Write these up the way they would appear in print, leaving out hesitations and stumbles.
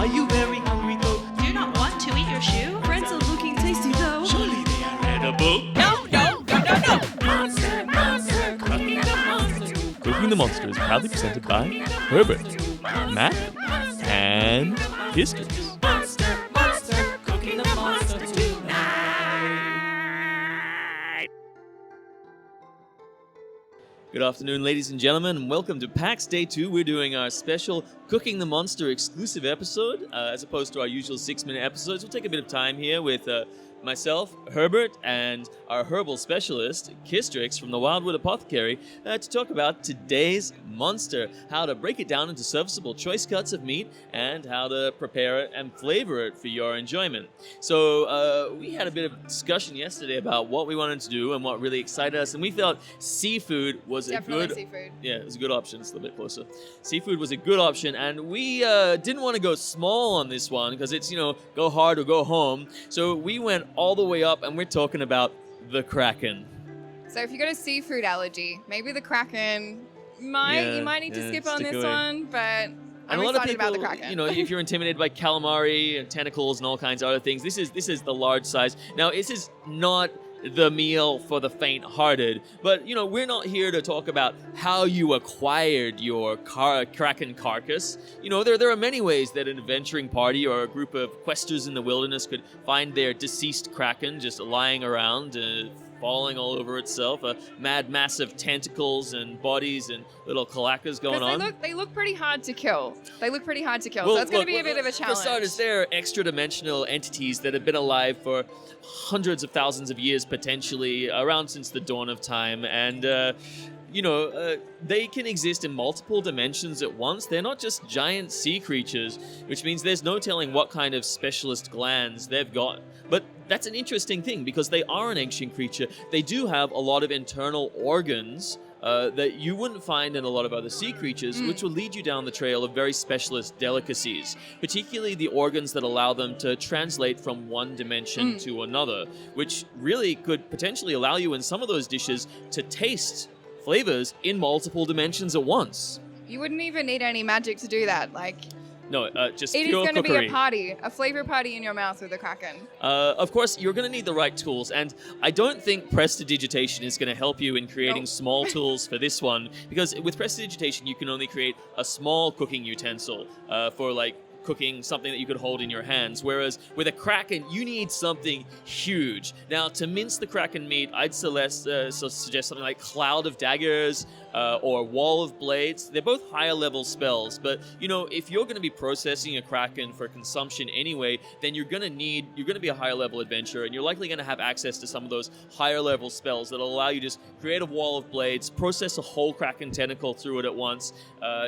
Are you very hungry though? Do you not want to eat your shoe? Friends are looking tasty though. Surely they are edible. No, no, no, no, no. Monster, monster, cooking the monster. Cooking the Monster is proudly presented by Herbert, Matt, and Kistrix. Monster, monster, cooking the monster tonight. Good afternoon, ladies and gentlemen, and welcome to PAX Day 2. We're doing our special Cooking the Monster exclusive episode, as opposed to our usual 6-minute episodes. We'll take a bit of time here with myself, Herbert, and our herbal specialist, Kistrix from the Wildwood Apothecary, to talk about today's monster, how to break it down into serviceable choice cuts of meat, and how to prepare it and flavor it for your enjoyment. So we had a bit of discussion yesterday about what we wanted to do and what really excited us, and we felt seafood was Definitely a good... seafood. Yeah, it was a good option. It's a little bit closer. Seafood was a good option, and we didn't want to go small on this one because it's, go hard or go home. So we went all the way up, and we're talking about the Kraken. So if you got a seafood allergy, maybe the Kraken you might need to skip on stick this away. one, but And I'm a lot of excited people, about the Kraken. if you're intimidated by calamari and tentacles and all kinds of other things, this is the large size. Now, this is not the meal for the faint-hearted, but we're not here to talk about how you acquired your Kraken carcass. There are many ways that an adventuring party or a group of questers in the wilderness could find their deceased Kraken just lying around, falling all over itself, a mad mass of tentacles and bodies and little calakas going on. They look pretty hard to kill. So it's going to be a bit of a challenge. For starters, they're extra-dimensional entities that have been alive for hundreds of thousands of years, potentially, around since the dawn of time, and they can exist in multiple dimensions at once. They're not just giant sea creatures, which means there's no telling what kind of specialist glands they've got. But that's an interesting thing, because they are an ancient creature. They do have a lot of internal organs that you wouldn't find in a lot of other sea creatures, which will lead you down the trail of very specialist delicacies, particularly the organs that allow them to translate from one dimension to another, which really could potentially allow you in some of those dishes to taste flavors in multiple dimensions at once. You wouldn't even need any magic to do that. No, just It is pure going to cookery. be a party, a flavor party in your mouth with the Kraken. Of course, you're going to need the right tools, and I don't think prestidigitation is going to help you in creating small tools for this one, because with prestidigitation, you can only create a small cooking utensil for, cooking something that you could hold in your hands, whereas with a Kraken, you need something huge. Now, to mince the Kraken meat, I'd suggest something like Cloud of Daggers or Wall of Blades. They're both higher level spells, but if you're going to be processing a Kraken for consumption anyway, then you're going to be a higher level adventurer, and you're likely going to have access to some of those higher level spells that will allow you to just create a Wall of Blades, process a whole Kraken tentacle through it at once.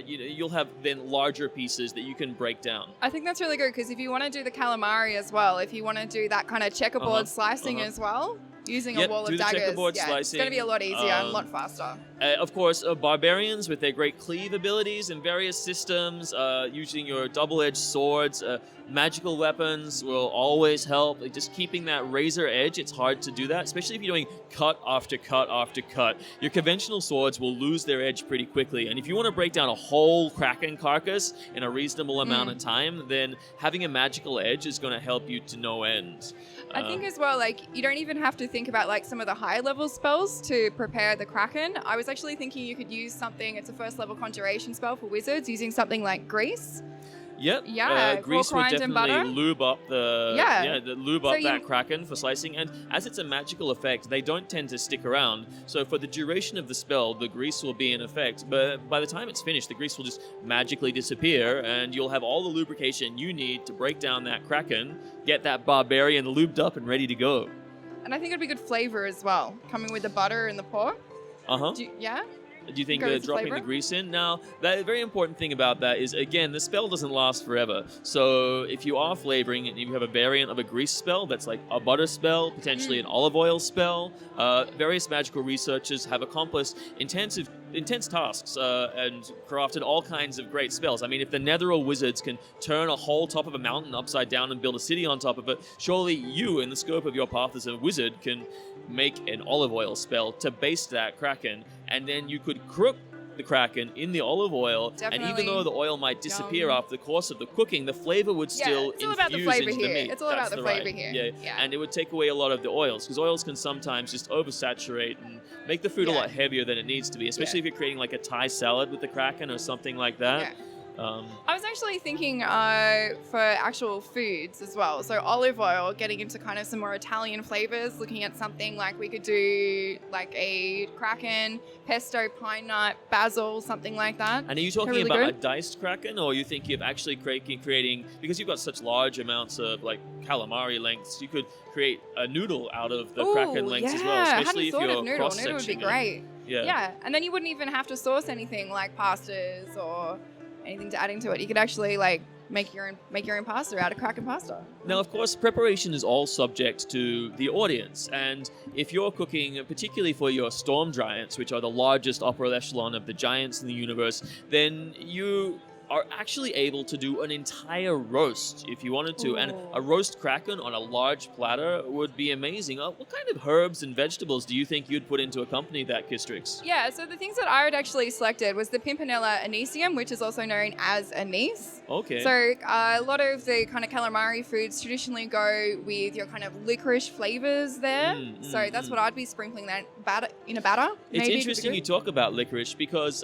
You'll have then larger pieces that you can break down. I think that's really good, because if you want to do the calamari as well, if you want to do that kind of checkerboard slicing as well, using a wall do of the daggers, checkerboard it's slicing. going to be a lot easier and a lot faster. Of course, barbarians with their great cleave abilities and various systems, using your double-edged swords, magical weapons will always help. Just keeping that razor edge, it's hard to do that, especially if you're doing cut after cut after cut. Your conventional swords will lose their edge pretty quickly, and if you want to break down a whole Kraken carcass in a reasonable amount of time, then having a magical edge is going to help you to no end. I think as well, you don't even have to think about some of the higher level spells to prepare the Kraken. I was actually thinking you could use something, it's a first level conjuration spell for wizards, using something like grease. Yep. Yeah, grease would pork rind and butter. definitely lube up that Kraken for slicing. And as it's a magical effect, they don't tend to stick around. So for the duration of the spell, the grease will be in effect. But by the time it's finished, the grease will just magically disappear, and you'll have all the lubrication you need to break down that Kraken, get that barbarian lubed up and ready to go. And I think it'd be good flavor as well, coming with the butter and the pork. Uh-huh. Yeah? Do you think Go that with dropping flavor? the grease in? Now, the very important thing about that is, again, the spell doesn't last forever. So if you are flavoring and you have a variant of a grease spell that's like a butter spell, potentially an olive oil spell, various magical researchers have accomplished intense tasks and crafted all kinds of great spells. I mean, if the Netheril wizards can turn a whole top of a mountain upside down and build a city on top of it, surely you, in the scope of your path as a wizard, can make an olive oil spell to base that Kraken, and then you could cook the Kraken in the olive oil, and even Definitely. though the oil might disappear Yum. after the course of the cooking, the flavor would Yeah, still it's all about the infuse flavor into here. the meat. It's all That's about the the flavor right. here. Yeah. Yeah. And it would take away a lot of the oils, because oils can sometimes just oversaturate and make the food a Yeah. lot heavier than it needs to be, especially if you're creating like a Thai salad with the Kraken or something like that. Yeah. I was actually thinking for actual foods as well. So olive oil, getting into kind of some more Italian flavors, looking at something like we could do like a Kraken, pesto, pine nut, basil, something like that. And are you talking really about a good. diced Kraken, or you think you've actually creating, because you've got such large amounts of like calamari lengths, you could create a noodle out of the Kraken lengths as well, I especially if hadn't thought you're of noodle. Noodle would be cross-sectioning it. great. Yeah. Yeah, and then you wouldn't even have to sauce anything like pastas or anything to add into it. You could actually like make your own pasta out of Kraken pasta. Now, of course, preparation is all subject to the audience, and if you're cooking, particularly for your storm giants, which are the largest upper echelon of the giants in the universe, then you are actually able to do an entire roast if you wanted to, and Ooh. a roast Kraken on a large platter would be amazing. What kind of herbs and vegetables do you think you'd put in to accompany that, Kistrix? Yeah, so the things that I had actually selected was the Pimpinella anisium, which is also known as anise. Okay. So a lot of the kind of calamari foods traditionally go with your kind of licorice flavors there. So that's what I'd be sprinkling that in a batter. It's maybe, interesting could you do. talk about licorice, because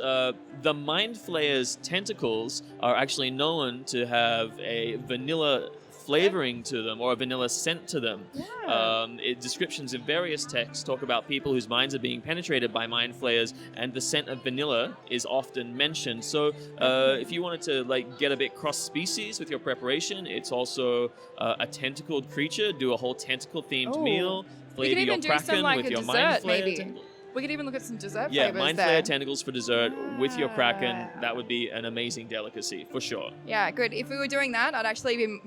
the Mind Flayer's tentacles are actually known to have a vanilla flavoring to them, or a vanilla scent to them. Yeah. Descriptions in various texts talk about people whose minds are being penetrated by mind flayers, and the scent of vanilla is often mentioned. So if you wanted to like get a bit cross species with your preparation, it's also a tentacled creature. Do a whole tentacle themed Oh. meal. We could Flavor your even do some, Kraken like, with a your dessert, mind flayer maybe. tentacle. We could even look at some dessert Yeah, flavors mind there. flayer tentacles for dessert with your Kraken. Ah. That would be an amazing delicacy for sure. Yeah, good. If we were doing that, I'd actually be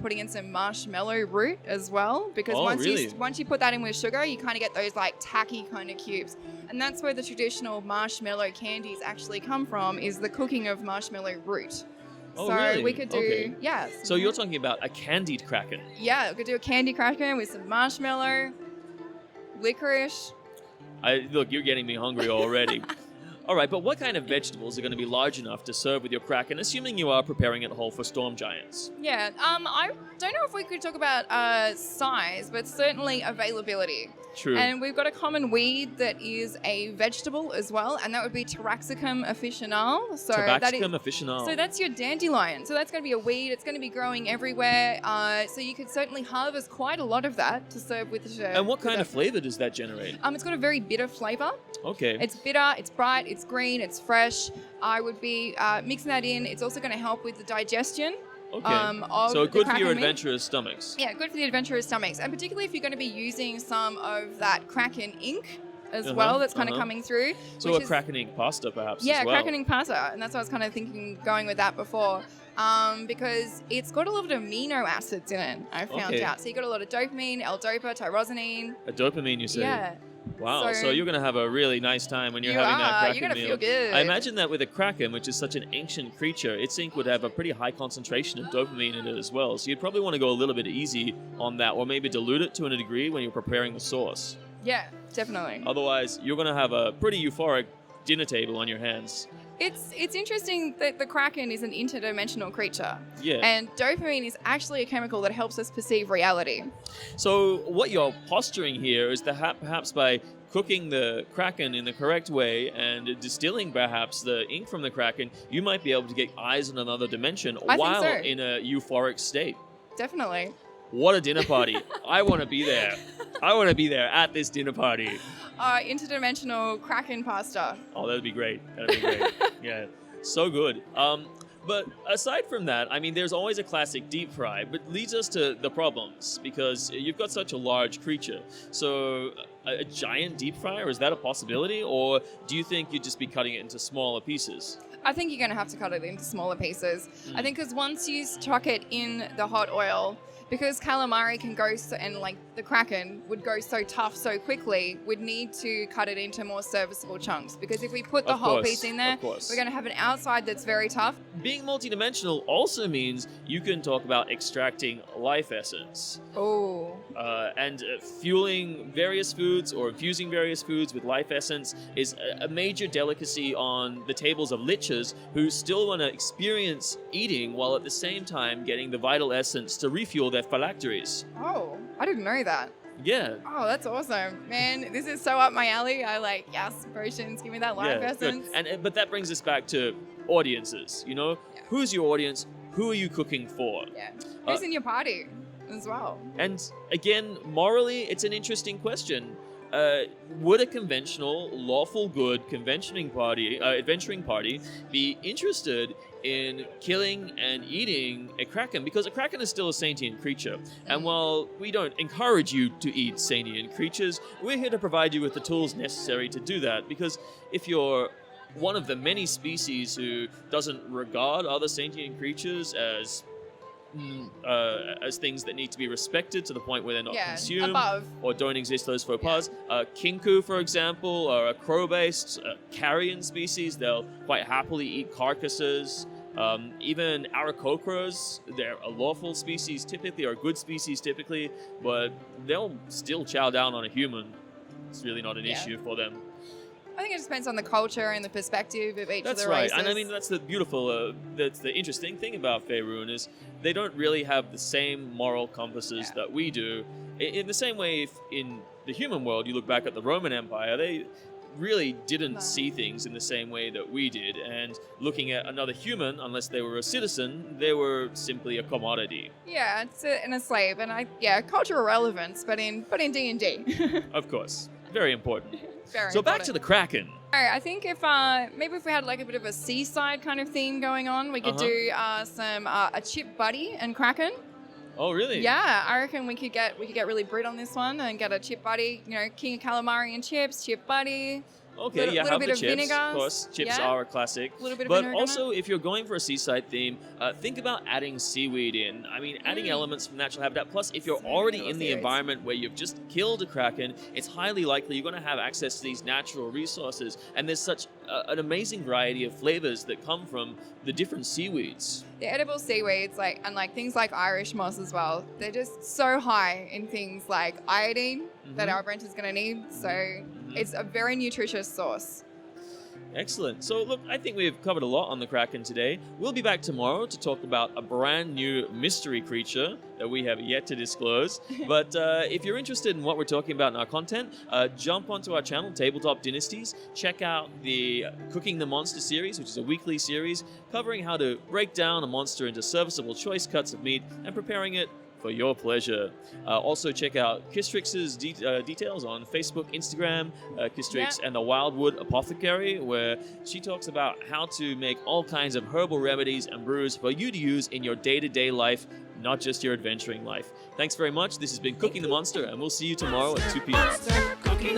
putting in some marshmallow root as well, because Oh, once really? you put that in with sugar, you kind of get those like tacky kind of cubes, and that's where the traditional marshmallow candies actually come from, is the cooking of marshmallow root. Oh, so really? we could do Okay. yes. So you're talking about a candied Kraken. Yeah, we could do a candy Kraken with some marshmallow, licorice. Look, you're getting me hungry already. All right, but what kind of vegetables are going to be large enough to serve with your Kraken, assuming you are preparing it whole for storm giants? Yeah, I don't know if we could talk about size, but certainly availability. True. And we've got a common weed that is a vegetable as well, and that would be Taraxacum officinale. So that is, Tabaxicum officinale. so that's your dandelion. So that's going to be a weed. It's going to be growing everywhere. So you could certainly harvest quite a lot of that to serve with the. And what kind of flavor does that generate? It's got a very bitter flavor. Okay. It's bitter, it's bright, it's green, it's fresh. I would be mixing that in. It's also going to help with the digestion. Okay. Of So the good for your Kraken meat. adventurous stomachs. Yeah, good for the adventurous stomachs, and particularly if you're going to be using some of that Kraken ink as well, that's kind of coming through. So which a is- Kraken ink pasta, perhaps, Yeah, as well. Kraken ink pasta, and that's what I was kind of thinking, going with that before, because it's got a lot of amino acids in it. I found Okay. out. So you got a lot of dopamine, L-dopa, tyrosine. A dopamine, you say? Yeah. Wow, so So- you're going to have a really nice time when you're You having that are. Kraken You're gonna meal. feel good. I imagine that with a Kraken, which is such an ancient creature, its ink would have a pretty high concentration of dopamine in it as well. So you'd probably want to go a little bit easy on that, or maybe dilute it to a degree when you're preparing the sauce. Yeah, definitely. Otherwise, you're going to have a pretty euphoric dinner table on your hands. It's interesting that the Kraken is an interdimensional creature. Yeah. And dopamine is actually a chemical that helps us perceive reality. So what you're posturing here is that perhaps by cooking the Kraken in the correct way and distilling perhaps the ink from the Kraken, you might be able to get eyes on another dimension I think while so. in a euphoric state. Definitely. What a dinner party. I want to be there. I want to be there at this dinner party. Interdimensional Kraken pasta. Oh, that'd be great. That'd be great. Yeah, so good. But aside from that, I mean, there's always a classic deep fry, but leads us to the problems, because you've got such a large creature. So a giant deep fryer, is that a possibility? Or do you think you'd just be cutting it into smaller pieces? I think you're going to have to cut it into smaller pieces. I think because once you chuck it in the hot oil, because calamari can go and like the Kraken would go so tough so quickly, we'd need to cut it into more serviceable chunks. Because if we put the Of whole course, piece in there, of course. we're going to have an outside that's very tough. Being multidimensional also means you can talk about extracting life essence Oh. and fueling various foods foods or infusing various foods with life essence is a major delicacy on the tables of lichers who still want to experience eating while at the same time getting the vital essence to refuel their phylacteries. Oh, I didn't know that. Yeah. Oh, that's awesome. Man, this is so up my alley. I like, yes, potions, give me that life Yeah, good. essence. But that brings us back to audiences, you know? Yeah. Who's your audience? Who are you cooking for? Yeah. Who's in your party as well? And again, morally, it's an interesting question. Would a conventional, lawful good adventuring party be interested in killing and eating a kraken? Because a kraken is still a sentient creature. And while we don't encourage you to eat sentient creatures, we're here to provide you with the tools necessary to do that. Because if you're one of the many species who doesn't regard other sentient creatures as things that need to be respected to the point where they're not consumed above. or don't exist, those faux pas. Kinku, for example, are a crow-based carrion species. They'll quite happily eat carcasses. Even Aarakocras, they're a lawful species typically, or a good species typically, but they'll still chow down on a human. It's really not an issue for them. I think it just depends on the culture and the perspective of each That's of the right, races. and I mean that's the beautiful, that's the interesting thing about Faerun is they don't really have the same moral compasses that we do. In the same way, if in the human world you look back at the Roman Empire, they really didn't see things in the same way that we did, and looking at another human, unless they were a citizen, they were simply a commodity. Yeah, it's and a slave, and cultural relevance, but in D&D. Of course, very important. Very So back important. to the Kraken. All right, I think if maybe if we had like a bit of a seaside kind of theme going on, we could do a chip buddy and Kraken. Oh, really? Yeah, I reckon we could get really Brit on this one and get a chip buddy. You know, King of Calamari and chips, chip buddy. Okay, Little- yeah, little have bit the of chips. vinegar, Of course, chips yeah. are a classic. Little bit of But vinegar on also, if you're going for a seaside theme, think about adding seaweed in. I mean, adding elements from natural habitat. Plus, if you're already in the seaweeds. environment where you've just killed a kraken, it's highly likely you're going to have access to these natural resources. And there's such an amazing variety of flavors that come from the different seaweeds. The edible seaweeds, like things like Irish moss as well, they're just so high in things like iodine that our apprentice is going to need. So it's a very nutritious source. Excellent. So, look, I think we've covered a lot on the Kraken today. We'll be back tomorrow to talk about a brand new mystery creature that we have yet to disclose. But if you're interested in what we're talking about in our content, jump onto our channel, Tabletop Dynasties. Check out the Cooking the Monster series, which is a weekly series covering how to break down a monster into serviceable choice cuts of meat and preparing it for your pleasure. Also check out Kistrix's details on Facebook, Instagram, Kistrix and the Wildwood Apothecary, where she talks about how to make all kinds of herbal remedies and brews for you to use in your day-to-day life, not just your adventuring life. Thanks very much. This has been Cooking the Monster, and we'll see you tomorrow at 2 p.m. Monster cooking